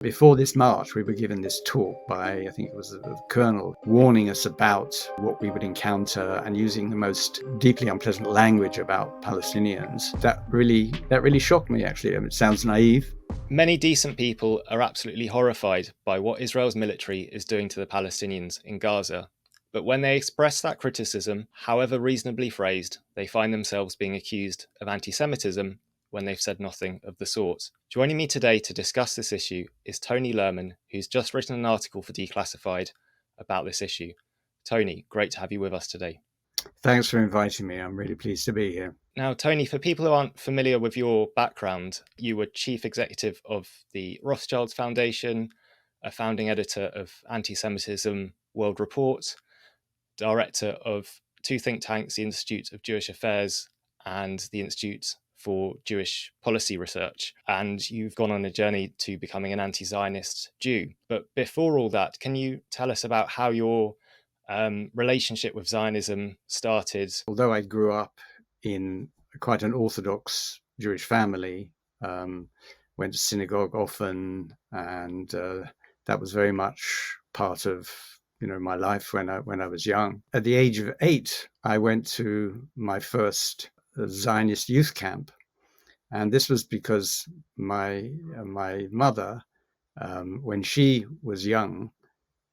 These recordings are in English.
Before this march, we were given this talk by, I think it was the colonel, warning us about what we would encounter and using the most deeply unpleasant language about Palestinians. That really shocked me, actually. It sounds naive. Many decent people are absolutely horrified by what Israel's military is doing to the Palestinians in Gaza. But when they express that criticism, however reasonably phrased, they find themselves being accused of anti-Semitism when they've said nothing of the sort. Joining me today to discuss this issue is Tony Lerman, who's just written an article for Declassified about this issue. Tony, great to have you with us today. Thanks for inviting me. I'm really pleased to be here. Now, Tony, for people who aren't familiar with your background, you were chief executive of the Rothschilds Foundation, a founding editor of Anti-Semitism World Report, director of two think tanks, the Institute of Jewish Affairs and the Institute for Jewish Policy Research. And you've gone on a journey to becoming an anti-Zionist Jew. But before all that, can you tell us about how your relationship with Zionism started? Although I grew up in quite an Orthodox Jewish family, went to synagogue often, and that was very much part of my life when I was young. At the age of 8, I went to my first Zionist youth camp, and this was because my mother, when she was young,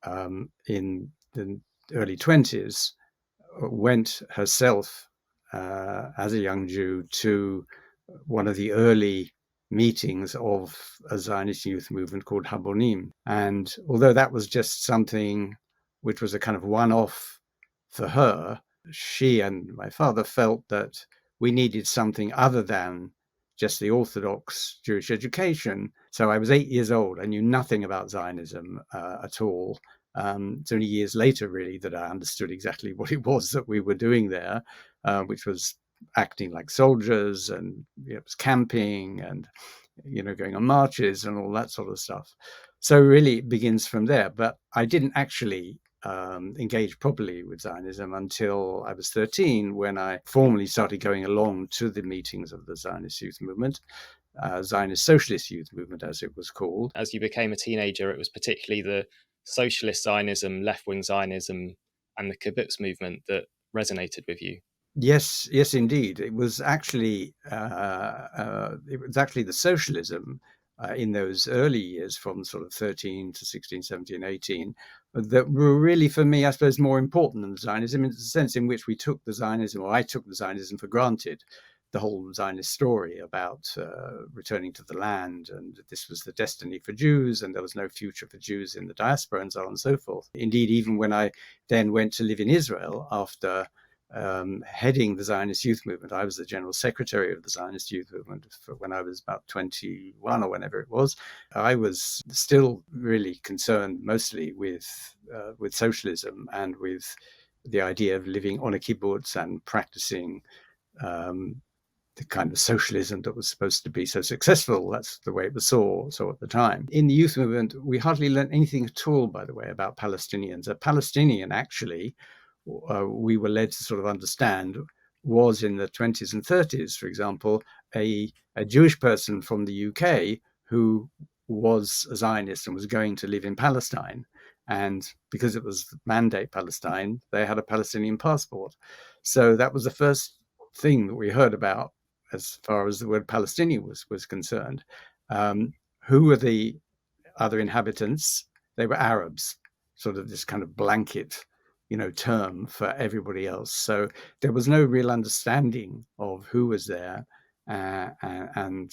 in the early 20s, went herself as a young Jew to one of the early meetings of a Zionist youth movement called Habonim. And although that was just something which was a kind of one-off for her, she and my father felt that we needed something other than just the Orthodox Jewish education. So I was 8 years old. I knew nothing about Zionism at all. It's only years later, really, that I understood exactly what it was that we were doing there, which was acting like soldiers, and it was camping and going on marches and all that sort of stuff. So really it begins from there. But I didn't actually engage properly with Zionism until I was 13, when I formally started going along to the meetings of the Zionist youth movement, Zionist Socialist Youth Movement, as it was called. As you became a teenager, it was particularly the Socialist Zionism, left-wing Zionism, and the Kibbutz movement that resonated with you. Yes, indeed. It was actually the socialism in those early years, from sort of 13 to 16, 17, 18, that were really, for me, I suppose, more important than Zionism, in the sense in which we took the Zionism, or I took the Zionism for granted. The whole Zionist story about returning to the land, and this was the destiny for Jews, and there was no future for Jews in the diaspora, and so on and so forth. Indeed, even when I then went to live in Israel after heading the Zionist youth movement, I was the general secretary of the Zionist youth movement when I was about 21 or whenever it was. I was still really concerned mostly with socialism and with the idea of living on a kibbutz and practicing the kind of socialism that was supposed to be so successful. That's the way it was saw at the time. In the youth movement, we hardly learned anything at all, by the way, about Palestinians. A Palestinian, actually, we were led to sort of understand, was in the 20s and 30s, for example, a Jewish person from the UK who was a Zionist and was going to live in Palestine. And because it was Mandate Palestine, they had a Palestinian passport. So that was the first thing that we heard about as far as the word Palestinian was concerned. Who were the other inhabitants? They were Arabs, sort of this kind of blanket term for everybody else. So there was no real understanding of who was there. And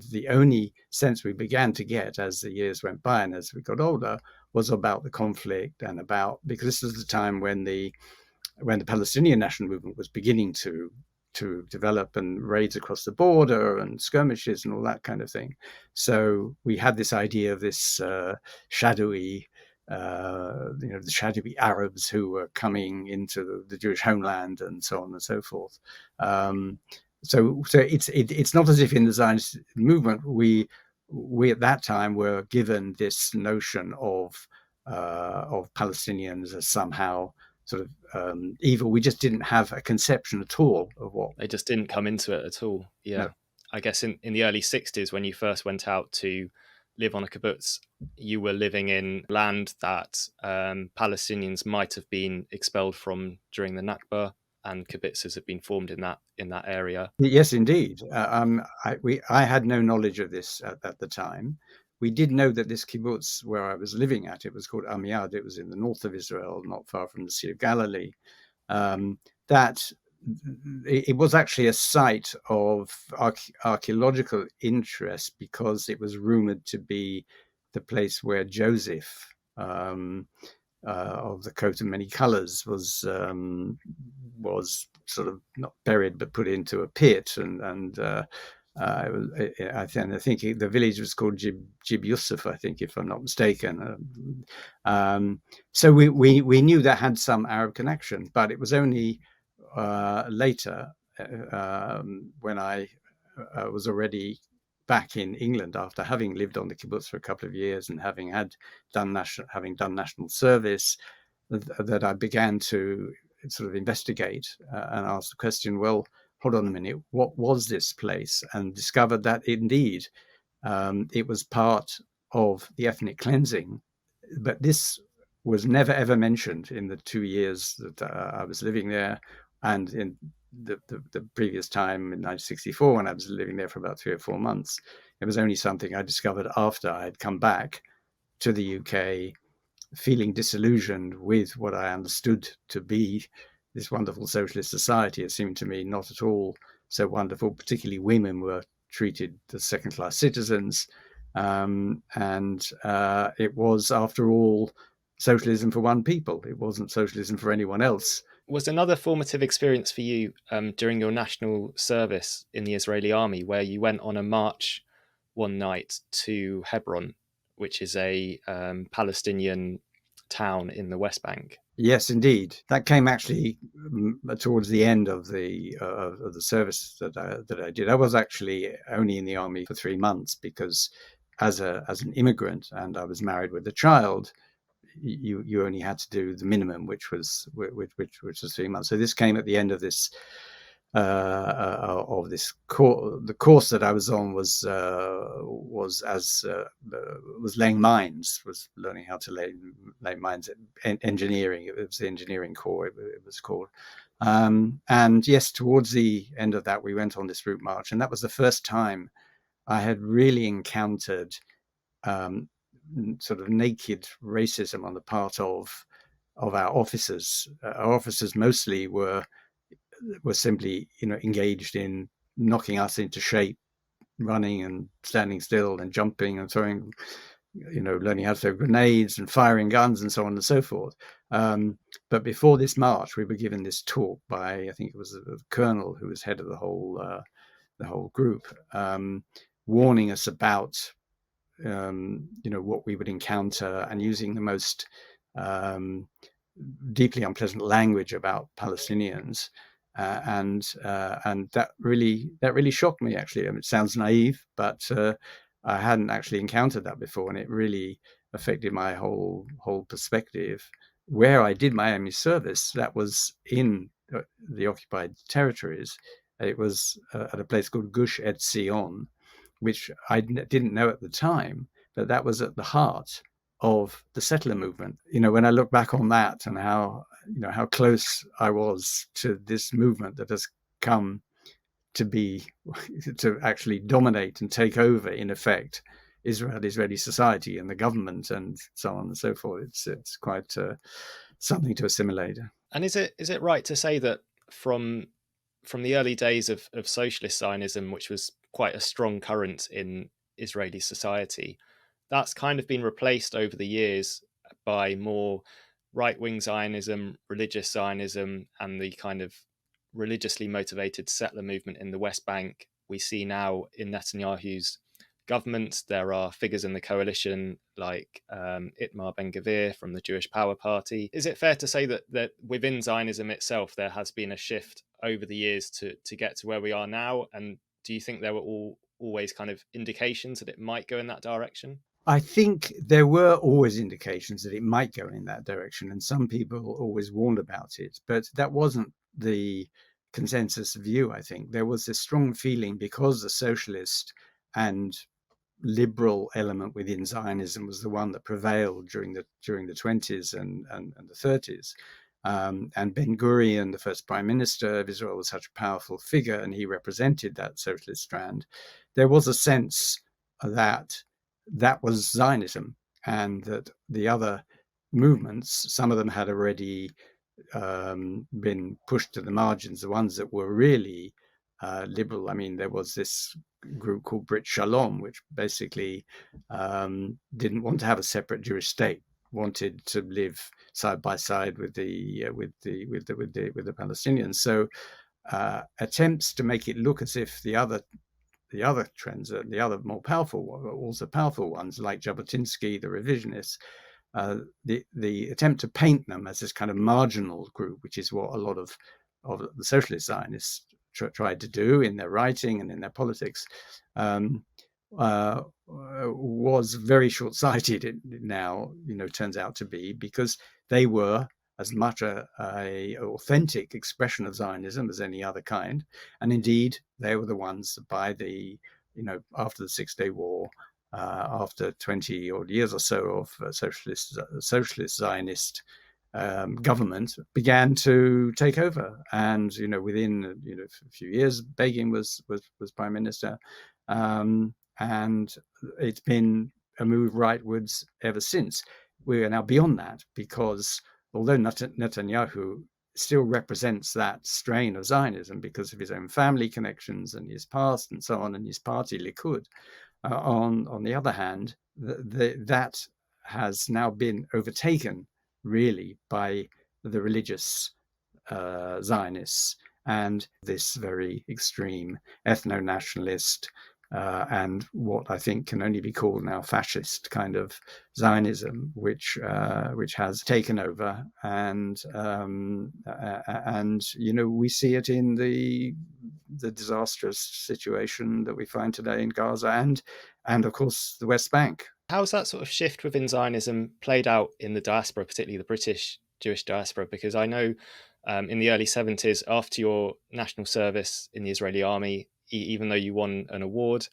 the only sense we began to get as the years went by and as we got older was about the conflict, and about, because this was the time when the Palestinian national movement was beginning to develop, and raids across the border and skirmishes and all that kind of thing. So we had this idea of this shadowy, the shadowy Arabs who were coming into the Jewish homeland, and so on and so forth. So it's not as if in the Zionist movement we at that time were given this notion of Palestinians as somehow sort of evil. We just didn't have a conception at all of what. They just didn't come into it at all. Yeah. No. I guess in the early 60s, when you first went out to live on a kibbutz, you were living in land that Palestinians might have been expelled from during the Nakba, and kibbutzes have been formed in that area. Yes, indeed. I had no knowledge of this at the time. We did know that this kibbutz where I was living at, it was called Amiad. It was in the north of Israel, not far from the Sea of Galilee. That it was actually a site of archaeological interest because it was rumored to be the place where Joseph, of the coat of many colors, was sort of not buried but put into a pit, and I think the village was called Jib Yusuf, I think, if I'm not mistaken. So we knew that had some Arab connection, but it was only later, when I was already back in England after having lived on the kibbutz for a couple of years and having done national service, that I began to sort of investigate and ask the question, well, hold on a minute, what was this place? And discovered that indeed it was part of the ethnic cleansing. But this was never ever mentioned in the 2 years that I was living there, and in the previous time in 1964 when I was living there for about 3 or 4 months. It was only something I discovered after I had come back to the UK, feeling disillusioned with what I understood to be this wonderful socialist society. It seemed to me not at all so wonderful. Particularly women were treated as second-class citizens. And it was, after all, socialism for one people. It wasn't socialism for anyone else. Was another formative experience for you during your national service in the Israeli army, where you went on a march one night to Hebron, which is a Palestinian town in the West Bank? Yes, indeed. That came actually towards the end of the service that I did. I was actually only in the army for 3 months because, as an immigrant, and I was married with a child, you only had to do the minimum, which was 3 months. So this came at the end of this the course that I was on was laying mines, was learning how to lay mines, engineering. It was the engineering corps, it was called. And yes, towards the end of that, we went on this route march, and that was the first time I had really encountered sort of naked racism on the part of our officers. Our officers mostly were simply, engaged in knocking us into shape, running and standing still and jumping and throwing, learning how to throw grenades and firing guns and so on and so forth. But before this march, we were given this talk by, I think it was the colonel who was head of the whole group, warning us about what we would encounter, and using the most deeply unpleasant language about Palestinians. And that really shocked me, actually. I mean, it sounds naive, but I hadn't actually encountered that before, and it really affected my whole perspective. Where I did my army service, that was in the occupied territories. It was at a place called Gush Etzion, which I didn't know at the time, but that was at the heart of the settler movement. When I look back on that and how close I was to this movement that has come to actually dominate and take over, in effect, Israeli society and the government and so on and so forth. It's quite something to assimilate. And is it right to say that from the early days of Socialist Zionism, which was quite a strong current in Israeli society, that's kind of been replaced over the years by more right-wing Zionism, religious Zionism, and the kind of religiously motivated settler movement in the West Bank? We see now in Netanyahu's government, there are figures in the coalition like Itamar Ben-Gvir from the Jewish Power Party. Is it fair to say that within Zionism itself, there has been a shift over the years to get to where we are now? And do you think there were always kind of indications that it might go in that direction? I think there were always indications that it might go in that direction, and some people always warned about it, but that wasn't the consensus view. I think there was this strong feeling, because the socialist and liberal element within Zionism was the one that prevailed during the 20s and the 30s. And Ben Gurion, the first prime minister of Israel, was such a powerful figure, and he represented that socialist strand. There was a sense that that was Zionism, and that the other movements, some of them had already been pushed to the margins. The ones that were really liberal, I mean, there was this group called Brit Shalom, which basically didn't want to have a separate Jewish state, wanted to live side by side with the Palestinians. So attempts to make it look as if the other trends, the other more powerful, also powerful ones like Jabotinsky, the revisionists, the attempt to paint them as this kind of marginal group, which is what a lot of the socialist Zionists tried to do in their writing and in their politics, was very short-sighted. It now, turns out to be, because they were as much a authentic expression of Zionism as any other kind, and indeed they were the ones that by the after the Six-Day War, after 20 odd years or so of socialist Zionist government, began to take over, and within a few years, Begin was prime minister, and it's been a move rightwards ever since. We are now beyond that, because although Netanyahu still represents that strain of Zionism because of his own family connections and his past and so on, and his party Likud, on the other hand, that has now been overtaken really by the religious Zionists and this very extreme ethno-nationalist and what I think can only be called now fascist kind of Zionism, which has taken over, and we see it in the disastrous situation that we find today in Gaza and of course the West Bank. How's that sort of shift within Zionism played out in the diaspora, particularly the British Jewish diaspora? Because I know in the early 70s, after your national service in the Israeli army, even though you won an award,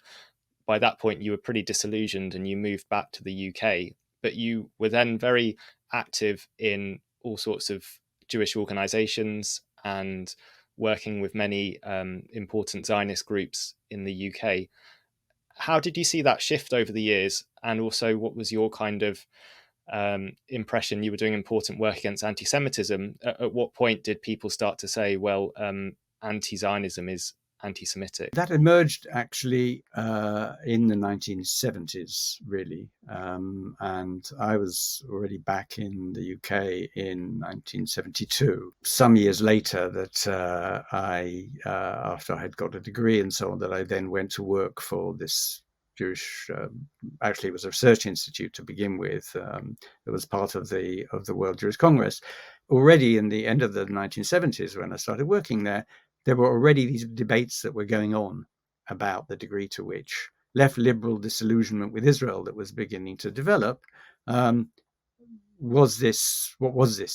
by that point you were pretty disillusioned and you moved back to the UK. But you were then very active in all sorts of Jewish organizations and working with many important Zionist groups in the UK. How did you see that shift over the years? And also, what was your kind of impression? You were doing important work against anti-Semitism. At what point did people start to say, well, anti-Zionism is anti-Semitic? That emerged actually in the 1970s, really. And I was already back in the UK in 1972. Some years later that after I had got a degree and so on, that I then went to work for this Jewish, actually it was a research institute to begin with. It was part of the World Jewish Congress. Already in the end of the 1970s, when I started working there were already these debates that were going on about the degree to which left liberal disillusionment with Israel that was beginning to develop. What was this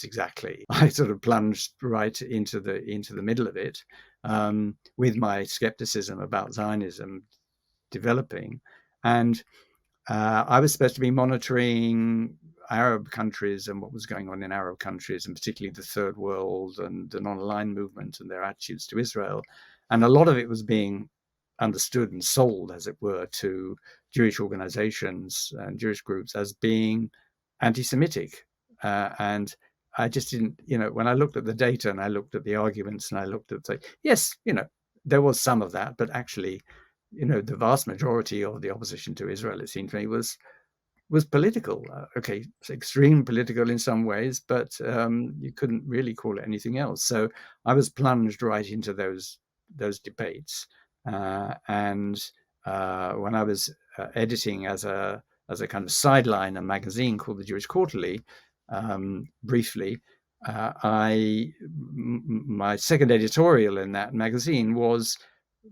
exactly? I sort of plunged right into the middle of it, with my skepticism about Zionism developing, and I was supposed to be monitoring Arab countries and what was going on in Arab countries, and particularly the Third World and the non-aligned movement and their attitudes to Israel. And a lot of it was being understood and sold, as it were, to Jewish organizations and Jewish groups as being anti-Semitic. And I just didn't, when I looked at the data and I looked at the arguments and I looked at, yes, there was some of that, but actually, the vast majority of the opposition to Israel, it seemed to me, was political. Okay, it's extreme political in some ways, but you couldn't really call it anything else. So I was plunged right into those debates. And when I was editing as a kind of sideline a magazine called the Jewish Quarterly, briefly, my second editorial in that magazine was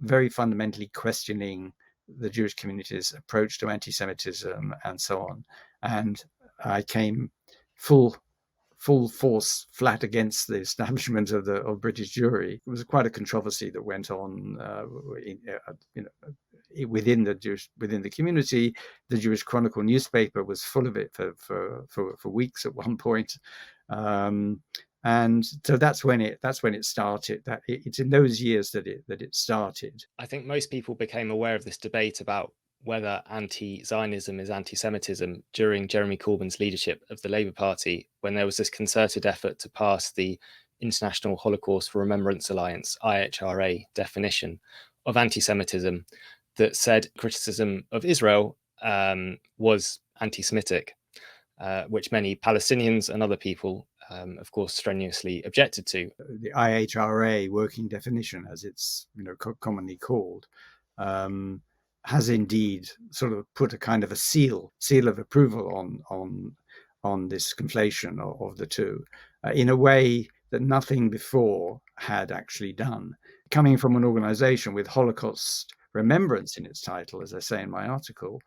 very fundamentally questioning the Jewish community's approach to anti-Semitism and so on. And I came full full force flat against the establishment of British Jewry. It was quite a controversy that went on within the community. The Jewish Chronicle newspaper was full of it for weeks at one point. And so that's when it started. It's in those years that it started. I think most people became aware of this debate about whether anti-Zionism is anti-Semitism during Jeremy Corbyn's leadership of the Labour Party, when there was this concerted effort to pass the International Holocaust Remembrance Alliance, IHRA, definition of anti-Semitism that said criticism of Israel was anti-Semitic, which many Palestinians and other people, of course, strenuously objected to. The IHRA working definition, as it's commonly called, has indeed sort of put a kind of a seal of approval on this conflation of the two, in a way that nothing before had actually done. Coming from an organization with Holocaust remembrance in its title, as I say in my article,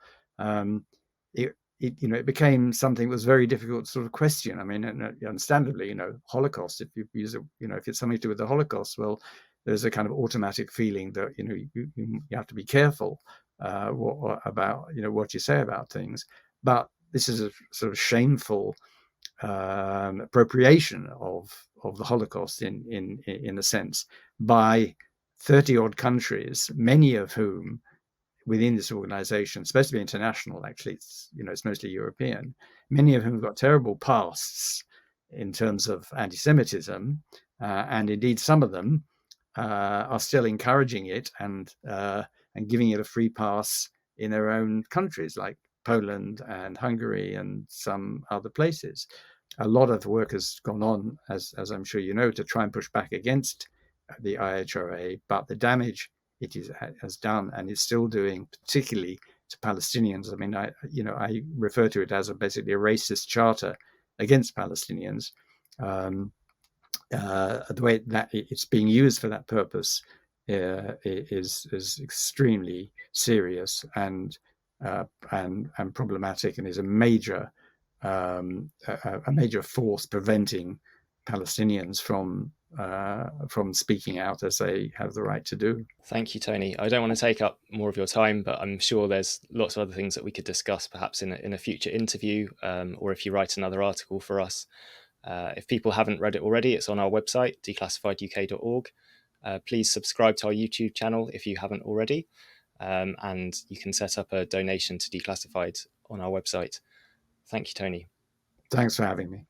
it became something that was very difficult to sort of question. I mean, understandably, Holocaust, if you use if it's something to do with the Holocaust, well, there's a kind of automatic feeling that you have to be careful about what you say about things. But this is a sort of shameful appropriation of the Holocaust in a sense by 30 odd countries, many of whom within this organization, supposed to be international, actually, it's mostly European, many of whom have got terrible pasts in terms of anti-Semitism, and indeed some of them are still encouraging it and giving it a free pass in their own countries, like Poland and Hungary and some other places. A lot of work has gone on, as I'm sure you know, to try and push back against the IHRA, but the damage it has done and is still doing, particularly to Palestinians. I mean, I refer to it as basically a racist charter against Palestinians. The way that it's being used for that purpose is extremely serious and problematic, and is a major force preventing Palestinians from speaking out as they have the right to do. Thank you, Tony. I don't want to take up more of your time, but I'm sure there's lots of other things that we could discuss, perhaps in a future interview, or if you write another article for us. If people haven't read it already, it's on our website, declassifieduk.org. Please subscribe to our YouTube channel if you haven't already, and you can set up a donation to Declassified on our website. Thank you, Tony. Thanks for having me.